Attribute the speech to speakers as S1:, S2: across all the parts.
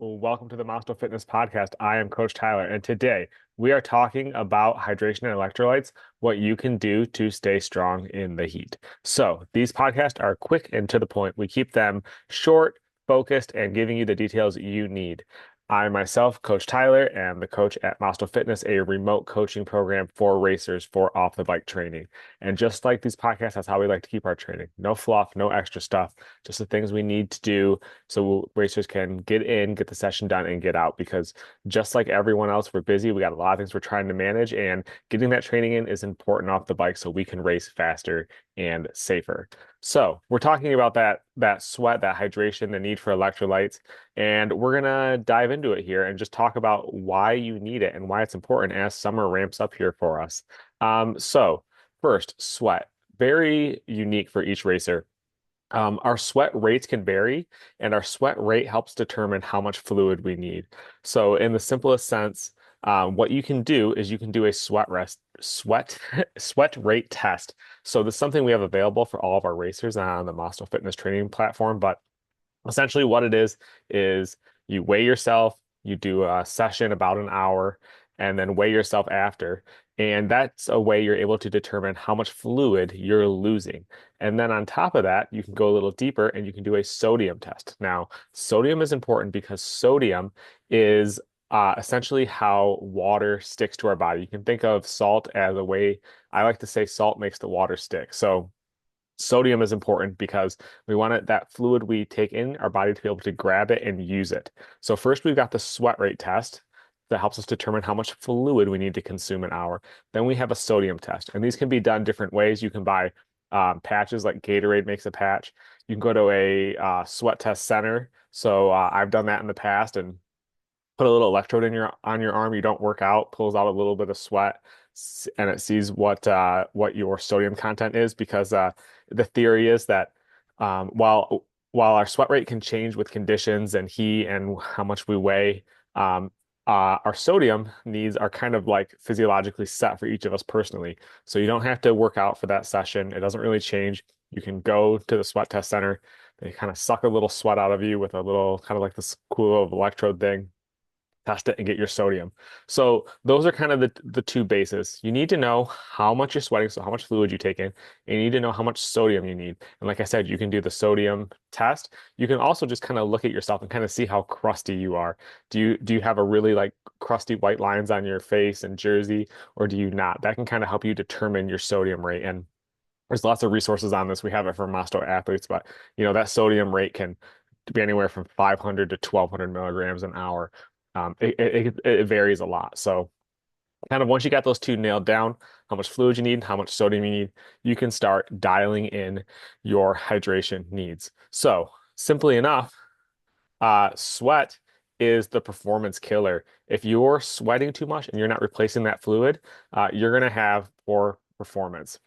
S1: Welcome to the Monster Fitness Podcast. I am Coach Tyler, and today we are talking about hydration and electrolytes, what you can do to stay strong in the heat. So, these podcasts are quick and to the point. We keep them short, focused, and giving you the details you need. I myself, Coach Tyler, am the coach at Monster Fitness, a remote coaching program for racers for off the bike training. And just like these podcasts, that's how we like to keep our training. No fluff, no extra stuff, just the things we need to do so racers can get in, get the session done, and get out. Because just like everyone else, we're busy. We got a lot of things we're trying to manage, and getting that training in is important off the bike so we can race faster and safer. So we're talking about that sweat, that hydration, the need for electrolytes, and we're gonna dive into it here and just talk about why you need it and why it's important as summer ramps up here for us. So first, sweat. Very unique for each racer. Our sweat rates can vary, and our sweat rate helps determine how much fluid we need. So, in the simplest sense, what you can do is you can do a sweat rate test. So, this is something we have available for all of our racers on the Muscle Fitness training platform. But essentially, what it is you weigh yourself, you do a session about an hour, and then weigh yourself after. And that's a way you're able to determine how much fluid you're losing. And then on top of that, you can go a little deeper and you can do a sodium test. Now, sodium is important because sodium is essentially how water sticks to our body. You can think of salt as a way, I like to say salt makes the water stick. So sodium is important because we want that fluid we take in our body to be able to grab it and use it. So first we've got the sweat rate test that helps us determine how much fluid we need to consume an hour. Then we have a sodium test, and these can be done different ways. You can buy patches like Gatorade makes a patch. You can go to a sweat test center. So I've done that in the past and put a little electrode in your arm. You don't work out, pulls out a little bit of sweat, and it sees what your sodium content is. Because the theory is that while our sweat rate can change with conditions and heat and how much we weigh, our sodium needs are kind of like physiologically set for each of us personally. So you don't have to work out for that session. It doesn't really change. You can go to the sweat test center. They kind of suck a little sweat out of you with a little kind of like this cool little electrode thing, test it and get your sodium. So those are kind of the two bases. You need to know how much you're sweating, so how much fluid you take in, and you need to know how much sodium you need. And like I said, you can do the sodium test. You can also just kind of look at yourself and kind of see how crusty you are. Do you have a really like crusty white lines on your face and jersey, or do you not? That can kind of help you determine your sodium rate. And there's lots of resources on this. We have it for Masto athletes, but that sodium rate can be anywhere from 500 to 1200 milligrams an hour. It varies a lot. So kind of once you got those two nailed down, how much fluid you need, how much sodium you need, you can start dialing in your hydration needs. So simply enough, sweat is the performance killer. If you're sweating too much and you're not replacing that fluid, you're going to have poor performance.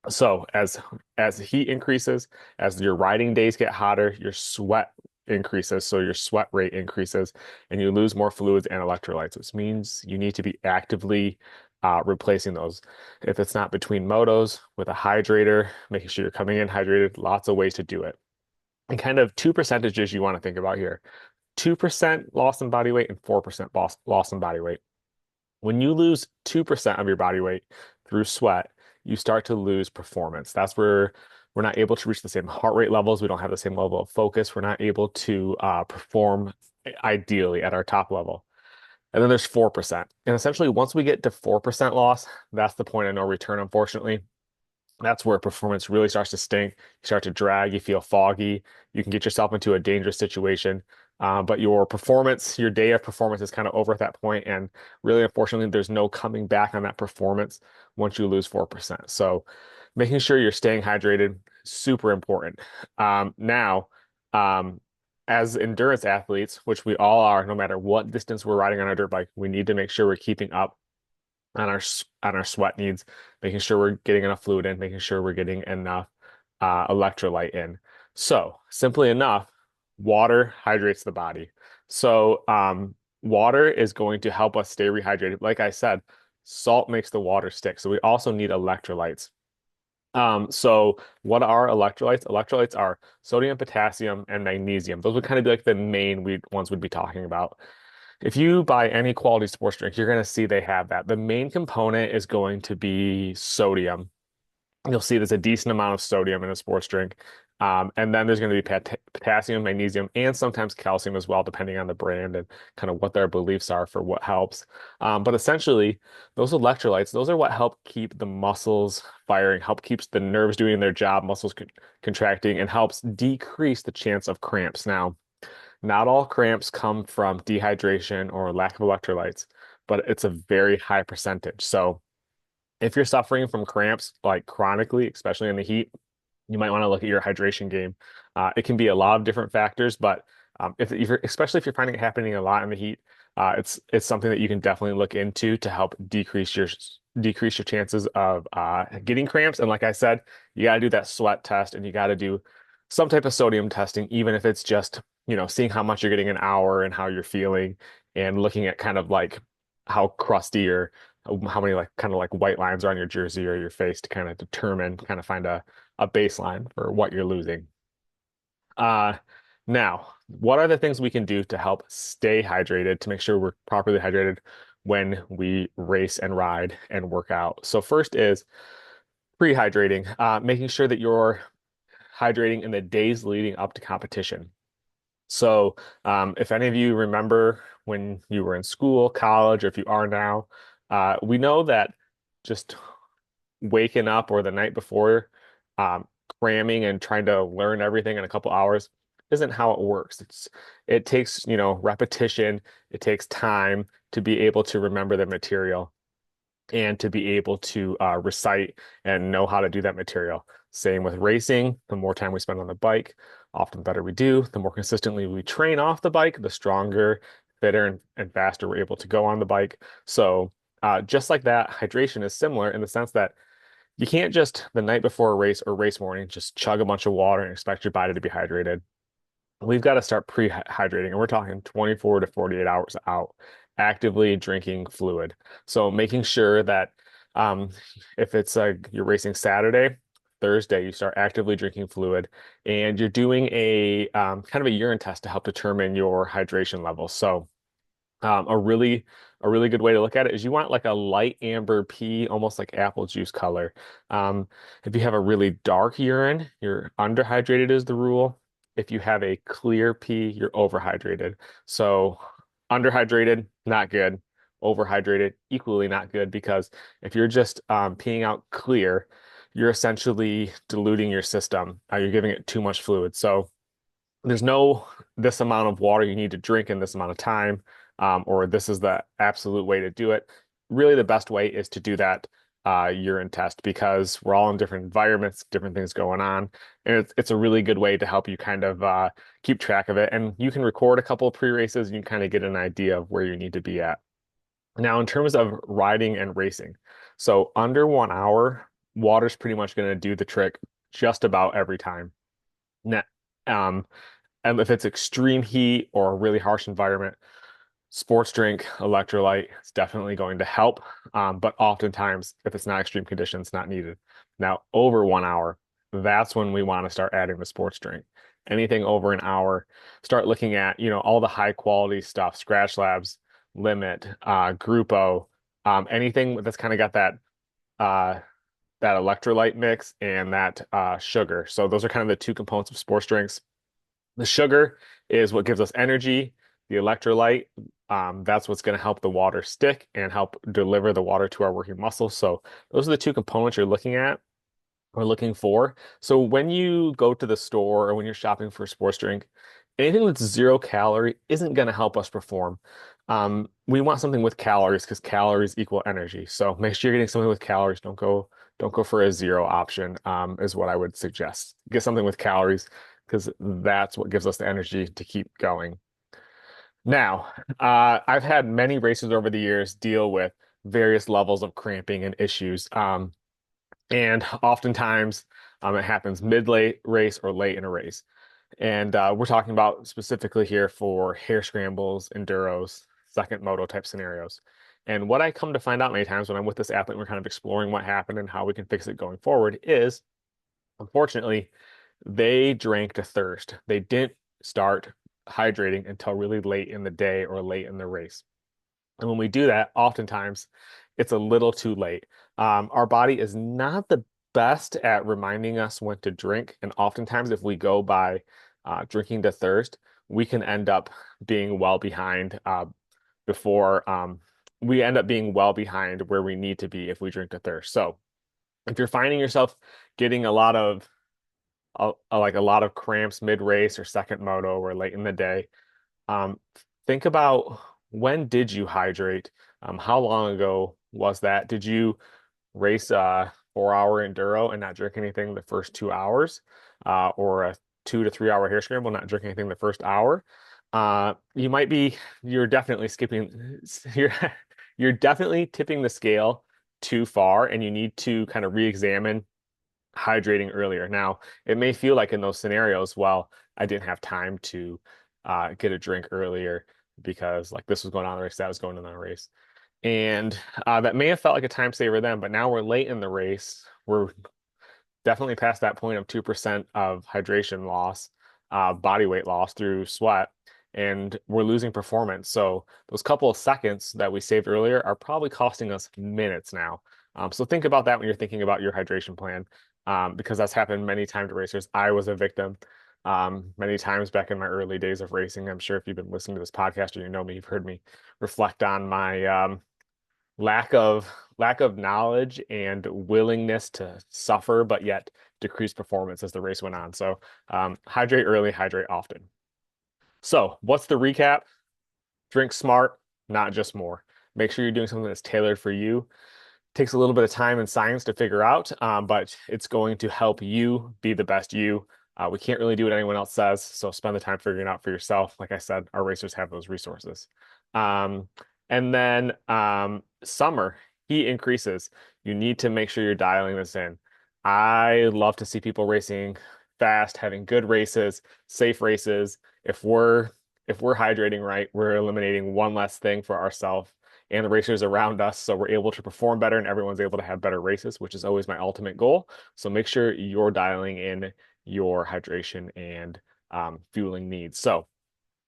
S1: So as the heat increases, as your riding days get hotter, your sweat increases, so your sweat rate increases, and you lose more fluids and electrolytes, which means you need to be actively replacing those. If it's not between motos, with a hydrator, making sure you're coming in hydrated, lots of ways to do it. And kind of two percentages you want to think about here. 2% loss in body weight and 4% loss in body weight. When you lose 2% of your body weight through sweat, you start to lose performance. That's where we're not able to reach the same heart rate levels. We don't have the same level of focus. We're not able to perform ideally at our top level. And then there's 4%. And essentially, once we get to 4% loss, that's the point of no return, unfortunately. That's where performance really starts to stink. You start to drag, you feel foggy, you can get yourself into a dangerous situation. But your performance, your day of performance is kind of over at that point. And really, unfortunately, there's no coming back on that performance once you lose 4%. So making sure you're staying hydrated, super important. Now, um, as endurance athletes, which we all are, no matter what distance we're riding on our dirt bike, we need to make sure we're keeping up on our sweat needs, making sure we're getting enough fluid in, making sure we're getting enough electrolyte in. So simply enough, water hydrates the body. So water is going to help us stay rehydrated. Like I said, salt makes the water stick. So we also need electrolytes. So what are electrolytes? Electrolytes are sodium, potassium, and magnesium. Those would kind of be like the main ones we'd be talking about. If you buy any quality sports drink, you're going to see they have that. The main component is going to be sodium. You'll see there's a decent amount of sodium in a sports drink. And then there's going to be potassium, magnesium, and sometimes calcium as well, depending on the brand and kind of what their beliefs are for what helps. But essentially, those electrolytes, those are what help keep the muscles firing, help keeps the nerves doing their job, muscles contracting, and helps decrease the chance of cramps. Now, not all cramps come from dehydration or lack of electrolytes, but it's a very high percentage. So, if you're suffering from cramps like chronically, especially in the heat, you might want to look at your hydration game. It can be a lot of different factors, but if you're, especially if you're finding it happening a lot in the heat, it's something that you can definitely look into to help decrease your chances of getting cramps. And like I said, you got to do that sweat test, and you got to do some type of sodium testing, even if it's just seeing how much you're getting an hour and how you're feeling, and looking at kind of like how crusty or how many like kind of like white lines are on your jersey or your face to kind of determine, kind of find a baseline for what you're losing. Uh, Now, what are the things we can do to help stay hydrated to make sure we're properly hydrated when we race and ride and work out? So first is pre-hydrating, making sure that you're hydrating in the days leading up to competition. So, if any of you remember when you were in school, college, or if you are now, we know that just waking up or the night before, um, cramming and trying to learn everything in a couple hours isn't how it works. It takes, repetition, it takes time to be able to remember the material and to be able to recite and know how to do that material. Same with racing. The more time we spend on the bike, often the better we do. The more consistently we train off the bike, the stronger, fitter, and faster we're able to go on the bike. So, just like that, hydration is similar in the sense that you can't just the night before a race or race morning just chug a bunch of water and expect your body to be hydrated. We've got to start pre-hydrating, and we're talking 24 to 48 hours out, actively drinking fluid. So making sure that um, if it's you're racing Saturday, Thursday, you start actively drinking fluid, and you're doing a kind of a urine test to help determine your hydration level. So a really good way to look at it is you want like a light amber pea, almost like apple juice color. Um, if you have a really dark urine, you're underhydrated is the rule. If you have a clear pea, you're overhydrated. So underhydrated, not good. Overhydrated, equally not good because if you're just peeing out clear, you're essentially diluting your system. You're giving it too much fluid. So there's no this amount of water you need to drink in this amount of time, or this is the absolute way to do it. Really, the best way is to do that urine test because we're all in different environments, different things going on, and it's a really good way to help you kind of keep track of it. And you can record a couple of pre-races, and you kind of get an idea of where you need to be at. Now, in terms of riding and racing, so under 1 hour, water's pretty much going to do the trick just about every time. Now, um, and if it's extreme heat or a really harsh environment, sports drink, electrolyte is definitely going to help. But oftentimes, if it's not extreme conditions, not needed. Now, over 1 hour, that's when we want to start adding the sports drink. Anything over an hour, start looking at, all the high quality stuff, Scratch Labs, Limit, Grupo, anything that's kind of got uh, that electrolyte mix and that sugar. So those are kind of the two components of sports drinks. The sugar is what gives us energy. The electrolyte, that's what's going to help the water stick and help deliver the water to our working muscles. So those are the two components you're looking at or looking for. So when you go to the store or when you're shopping for a sports drink, anything that's 0 calorie isn't going to help us perform. We want something with calories because calories equal energy. So make sure you're getting something with calories. Don't go for a zero option, is what I would suggest. Get something with calories because that's what gives us the energy to keep going. Now, I've had many races over the years deal with various levels of cramping and issues. And oftentimes it happens mid-late race or late in a race. And we're talking about specifically here for hare scrambles, enduros, second moto type scenarios. And what I come to find out many times when I'm with this athlete, and we're kind of exploring what happened and how we can fix it going forward is, unfortunately, they drank to thirst. They didn't start hydrating until really late in the day or late in the race. And when we do that, oftentimes it's a little too late. Our body is not the best at reminding us when to drink. And oftentimes, if we go by drinking to thirst, we can end up being well behind before we end up being well behind where we need to be if we drink to thirst. So if you're finding yourself getting like a lot of cramps mid-race or second moto or late in the day, um, think about when did you hydrate? How long ago was that? Did you race a 4 hour enduro and not drink anything the first 2 hours, or a 2 to 3 hour hair scramble, not drink anything the first hour? You might be, you're definitely skipping, you're, you're definitely tipping the scale too far, and you need to kind of re-examine hydrating earlier. Now, it may feel like in those scenarios, well, I didn't have time to get a drink earlier because like this was going on in the race, that was going on in the race. And that may have felt like a time saver then, but now we're late in the race. We're definitely past that point of 2% of hydration loss, body weight loss through sweat, and we're losing performance. So those couple of seconds that we saved earlier are probably costing us minutes now. So think about that when you're thinking about your hydration plan, because that's happened many times to racers. I was a victim many times back in my early days of racing. I'm sure if you've been listening to this podcast or you know me, you've heard me reflect on my lack of knowledge and willingness to suffer, but yet decrease performance as the race went on. So hydrate early, hydrate often. So what's the recap? Drink smart, not just more. Make sure you're doing something that's tailored for you. Takes a little bit of time and science to figure out, but it's going to help you be the best you. We can't really do what anyone else says, so spend the time figuring it out for yourself. Like I said, our racers have those resources. Um, and then summer, heat increases. You need to make sure you're dialing this in. I love to see people racing fast, having good races, safe races. If we're hydrating right, we're eliminating one less thing for ourselves and the racers around us, so we're able to perform better and everyone's able to have better races, which is always my ultimate goal. So make sure you're dialing in your hydration and fueling needs. So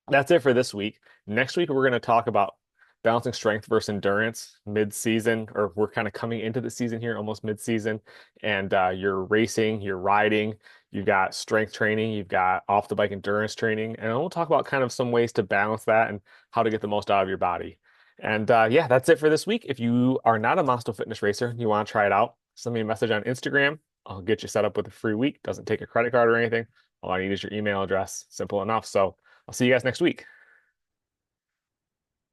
S1: that's it for this week. Next week, we're going to talk about balancing strength versus endurance mid-season, or we're kind of coming into the season here, almost mid-season. And you're racing, you're riding, you've got strength training, you've got off the bike endurance training. And we'll talk about kind of some ways to balance that and how to get the most out of your body. And yeah, that's it for this week. If you are not a Monster Fitness racer and you want to try it out, send me a message on Instagram. I'll get you set up with a free week. Doesn't take a credit card or anything. All I need is your email address. Simple enough. So I'll see you guys next week.